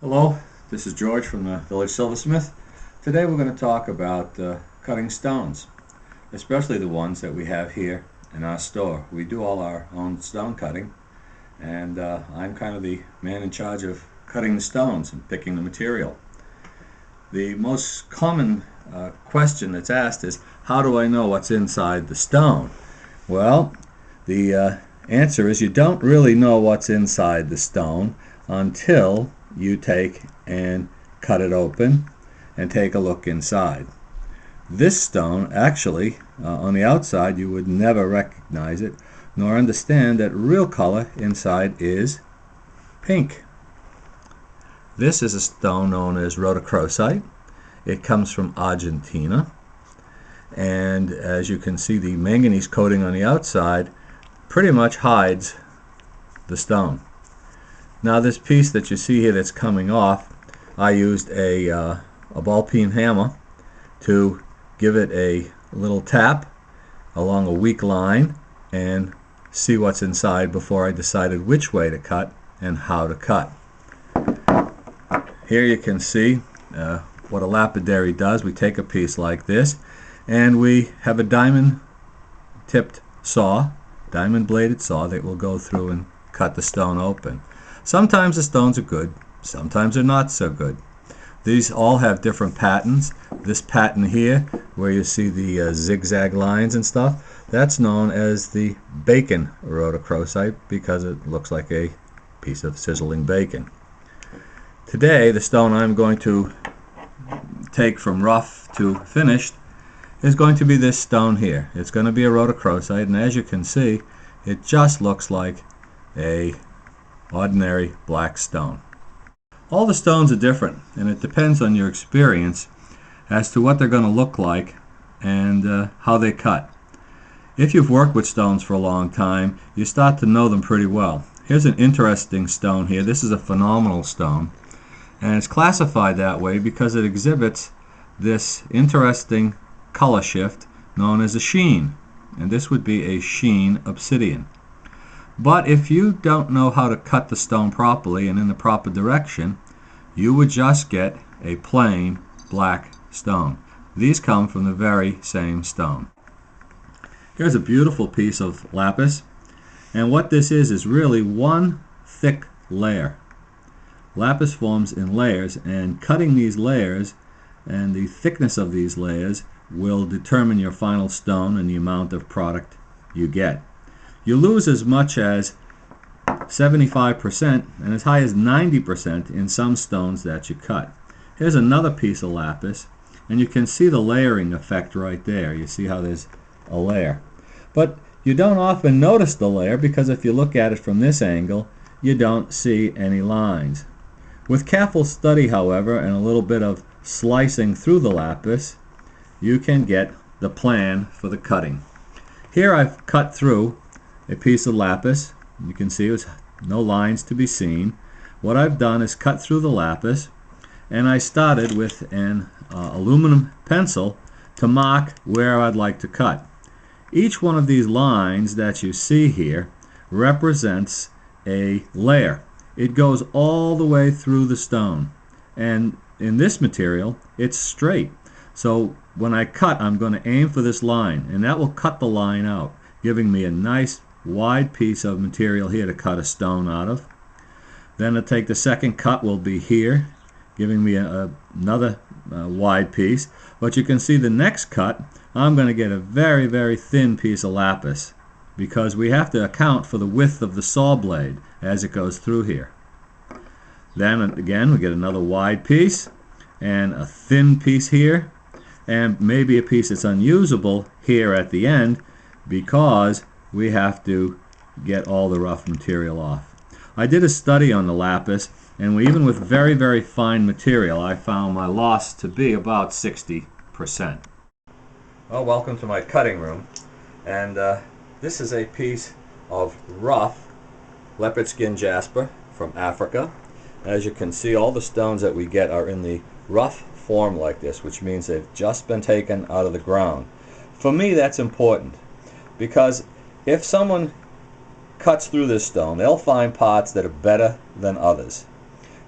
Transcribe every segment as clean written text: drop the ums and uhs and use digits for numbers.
Hello, this is George from the village Silversmith. Today we're going to talk about cutting stones, especially the ones that we have here in our store. We do all our own stone cutting, and I'm kind of the man in charge of cutting the stones and picking the material. The most common question that's asked is, how do I know what's inside the stone? Well, the answer is you don't really know what's inside the stone until you take and cut it open and take a look inside. This stone, actually, on the outside, you would never recognize it, nor understand that real color inside is pink. This is a stone known as Rhodochrosite. It comes from Argentina, and as you can see, the manganese coating on the outside pretty much hides the stone. Now this piece that you see here that's coming off, I used a ball peen hammer to give it a little tap along a weak line and see what's inside before I decided which way to cut and how to cut. Here you can see what a lapidary does. We take a piece like this and we have a diamond tipped saw, diamond bladed saw, that will go through and cut the stone open. Sometimes the stones are good, sometimes they're not so good. These all have different patterns. This pattern here, where you see the zigzag lines and stuff, that's known as the bacon rhodochrosite because it looks like a piece of sizzling bacon. Today, the stone I'm going to take from rough to finished is going to be this stone here. It's going to be a rhodochrosite, and as you can see, it just looks like a ordinary black stone. All the stones are different, and it depends on your experience as to what they're going to look like and how they cut. If you've worked with stones for a long time, you start to know them pretty well. Here's an interesting stone here. This is a phenomenal stone, and it's classified that way because it exhibits this interesting color shift known as a sheen, and this would be a sheen obsidian. But if you don't know how to cut the stone properly and in the proper direction, you would just get a plain black stone. These come from the very same stone. Here's a beautiful piece of lapis, and what this is really one thick layer. Lapis forms in layers, and cutting these layers and the thickness of these layers will determine your final stone and the amount of product you get. You lose as much as 75% and as high as 90% in some stones that you cut. Here's another piece of lapis, and you can see the layering effect right there. You see how there's a layer. But you don't often notice the layer because if you look at it from this angle, you don't see any lines. With careful study, however, and a little bit of slicing through the lapis, you can get the plan for the cutting. Here I've cut through a piece of lapis. You can see there's no lines to be seen. What I've done is cut through the lapis, and I started with an aluminum pencil to mark where I'd like to cut. Each one of these lines that you see here represents a layer. It goes all the way through the stone, and in this material it's straight. So when I cut, I'm going to aim for this line, and that will cut the line out, giving me a nice wide piece of material here to cut a stone out of. Then to take the second cut will be here, giving me another wide piece. But you can see the next cut, I'm going to get a very, very thin piece of lapis because we have to account for the width of the saw blade as it goes through here. Then again, we get another wide piece and a thin piece here, and maybe a piece that's unusable here at the end because we have to get all the rough material off. I did a study on the lapis, and even with very, very fine material, I found my loss to be about 60%. Well, welcome to my cutting room, and this is a piece of rough leopard skin jasper from Africa. As you can see, all the stones that we get are in the rough form like this, which means they've just been taken out of the ground. For me, that's important because if someone cuts through this stone, they'll find parts that are better than others.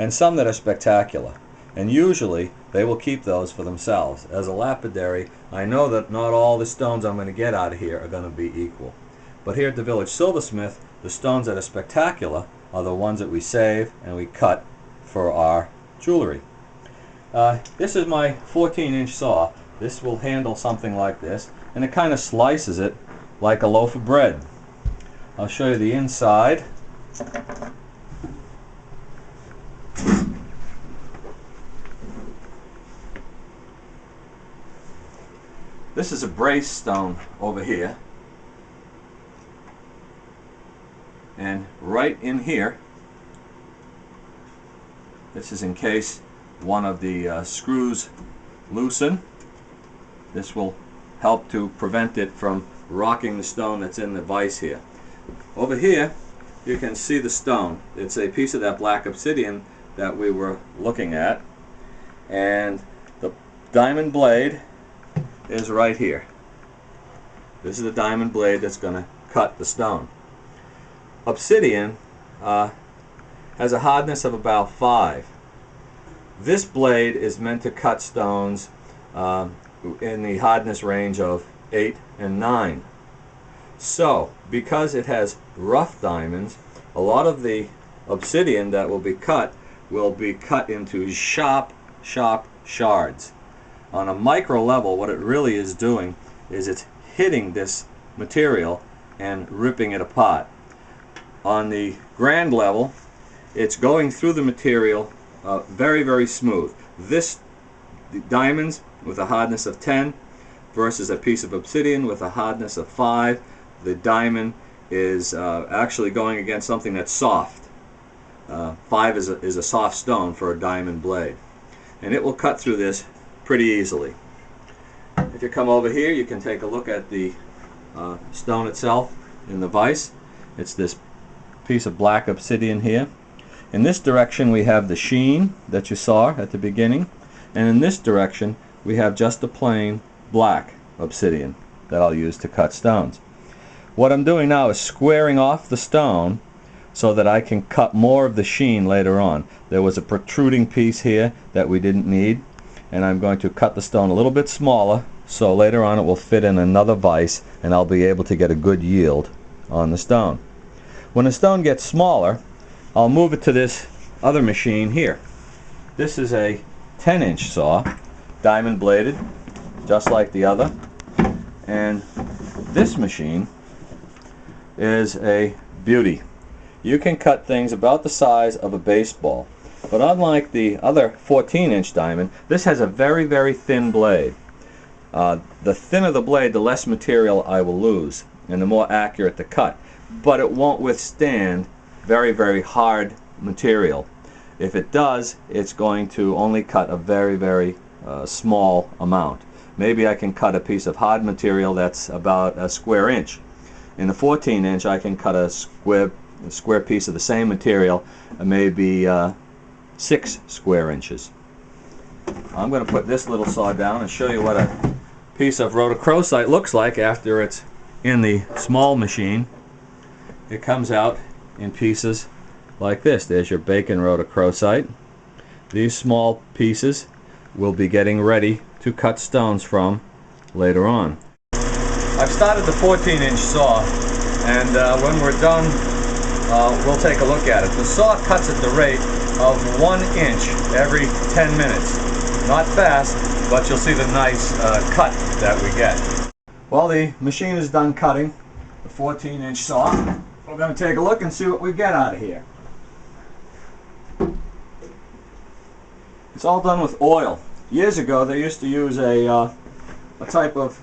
and some that are spectacular. And usually they will keep those for themselves. As a lapidary, I know that not all the stones I'm going to get out of here are going to be equal. But here at the village silversmith, the stones that are spectacular are the ones that we save and we cut for our jewelry. This is my 14-inch saw. This will handle something like this, and it kind of slices it like a loaf of bread. I'll show you the inside. This is a brace stone over here, and right in here, this is in case one of the screws loosen. This will help to prevent it from rocking the stone that's in the vise here. Over here you can see the stone. It's a piece of that black obsidian that we were looking at, and the diamond blade is right here. This is the diamond blade that's going to cut the stone. Obsidian has a hardness of about 5. This blade is meant to cut stones in the hardness range of 8 and 9. So, because it has rough diamonds, a lot of the obsidian that will be cut into sharp shards. On a micro level, what it really is doing is it's hitting this material and ripping it apart. On the grand level, it's going through the material very smooth. The diamonds with a hardness of 10 versus a piece of obsidian with a hardness of 5, the diamond is actually going against something that's soft. 5 is a soft stone for a diamond blade, and it will cut through this pretty easily. If you come over here, you can take a look at the stone itself in the vise. It's this piece of black obsidian here. In this direction we have the sheen that you saw at the beginning, and in this direction we have just the plain black obsidian that I'll use to cut stones. What I'm doing now is squaring off the stone so that I can cut more of the sheen later on. There was a protruding piece here that we didn't need, and I'm going to cut the stone a little bit smaller so later on it will fit in another vise and I'll be able to get a good yield on the stone. When the stone gets smaller, I'll move it to this other machine here. This is a 10-inch saw, diamond bladed, just like the other. And this machine is a beauty. You can cut things about the size of a baseball. But unlike the other 14-inch diamond, this has a very thin blade. The thinner the blade, the less material I will lose, and the more accurate the cut. But it won't withstand very hard material. If it does, it's going to only cut a very small amount. Maybe I can cut a piece of hard material that's about a square inch. In the 14-inch, I can cut a square piece of the same material, maybe 6 square inches. I'm going to put this little saw down and show you what a piece of rhodochrosite looks like after it's in the small machine. It comes out in pieces like this. There's your bacon rhodochrosite. These small pieces we'll be getting ready to cut stones from later on. I've started the 14-inch saw, and when we're done we'll take a look at it. The saw cuts at the rate of 1 inch every 10 minutes. Not fast, but you'll see the nice cut that we get. Well, the machine is done cutting the 14-inch saw. We're going to take a look and see what we get out of here. It's all done with oil. Years ago they used to use a type of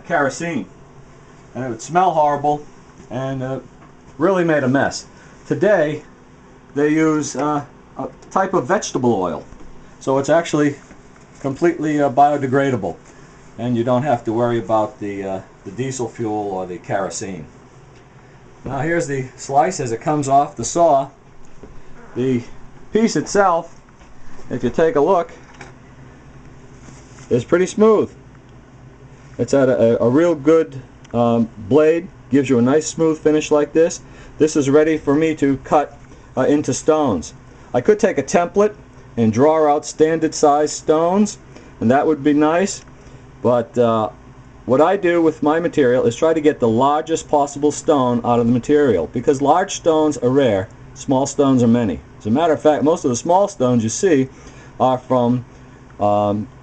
kerosene, and it would smell horrible and really made a mess. Today they use a type of vegetable oil, so it's actually completely biodegradable, and you don't have to worry about the diesel fuel or the kerosene. Now here's the slice as it comes off the saw. The piece itself, if you take a look, is pretty smooth. It's at a real good blade, gives you a nice smooth finish like this. This is ready for me to cut into stones. I could take a template and draw out standard size stones, and that would be nice, but what I do with my material is try to get the largest possible stone out of the material, because large stones are rare, small stones are many. As a matter of fact, most of the small stones you see are from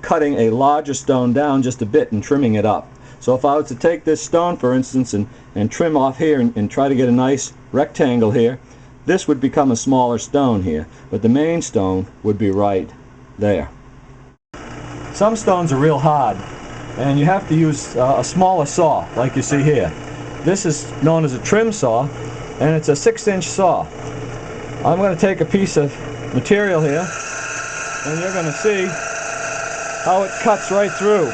cutting a larger stone down just a bit and trimming it up. So if I was to take this stone, for instance, and trim off here and try to get a nice rectangle here, this would become a smaller stone here, but the main stone would be right there. Some stones are real hard, and you have to use a smaller saw, like you see here. This is known as a trim saw, and it's a 6-inch saw. I'm going to take a piece of material here, and you're going to see how it cuts right through.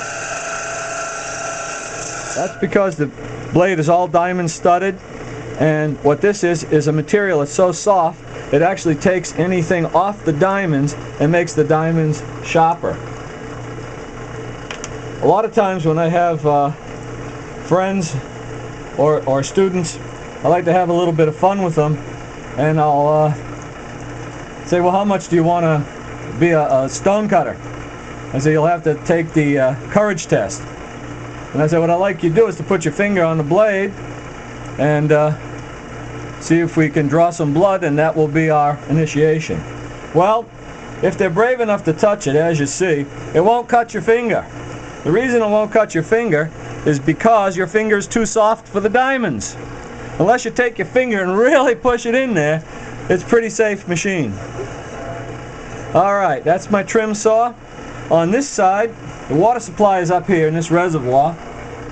That's because the blade is all diamond studded, and what this is a material that's so soft it actually takes anything off the diamonds and makes the diamonds sharper. A lot of times when I have friends or students, I like to have a little bit of fun with them, and I'll say, well, how much do you want to be a stone cutter? I say, you'll have to take the courage test. And I say, what I'd like you to do is to put your finger on the blade and see if we can draw some blood, and that will be our initiation. Well, if they're brave enough to touch it, as you see, it won't cut your finger. The reason it won't cut your finger is because your finger is too soft for the diamonds. Unless you take your finger and really push it in there, it's a pretty safe machine. Alright, that's my trim saw. On this side, the water supply is up here in this reservoir,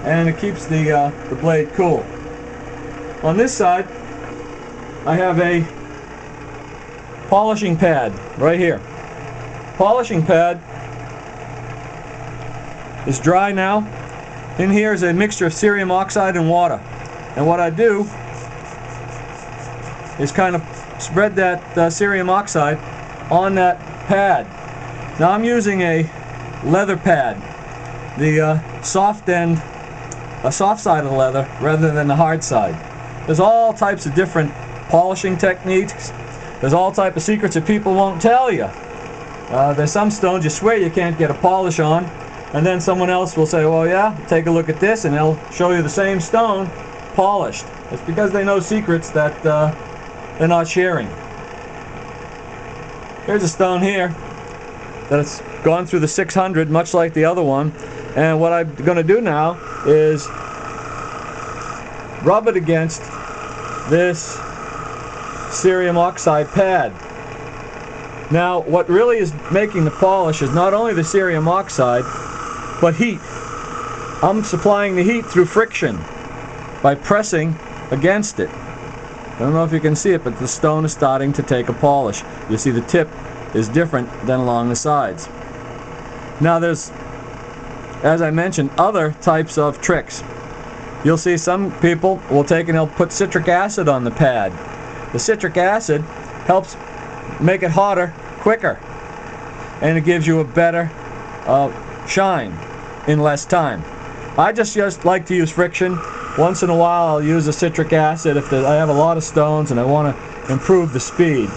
and it keeps the blade cool. On this side, I have a polishing pad right here. Polishing pad is dry now. In here is a mixture of cerium oxide and water. And what I do is kind of spread that cerium oxide on that pad. Now I'm using a leather pad, the soft side of the leather rather than the hard side. There's all types of different polishing techniques. There's all types of secrets that people won't tell you. There's some stones you swear you can't get a polish on, and then someone else will say, well, yeah, take a look at this, and they'll show you the same stone polished. It's because they know secrets that they're not sharing. Here's a stone here that's gone through the 600, much like the other one, and what I'm going to do now is rub it against this cerium oxide pad. Now, what really is making the polish is not only the cerium oxide, but heat. I'm supplying the heat through friction by pressing against it. I don't know if you can see it, but the stone is starting to take a polish. You see the tip is different than along the sides. Now there's, as I mentioned, other types of tricks. You'll see some people will take and they'll put citric acid on the pad. The citric acid helps make it hotter quicker, and it gives you a better shine in less time. I just like to use friction. Once in a while I'll use a citric acid if I have a lot of stones and I want to improve the speed.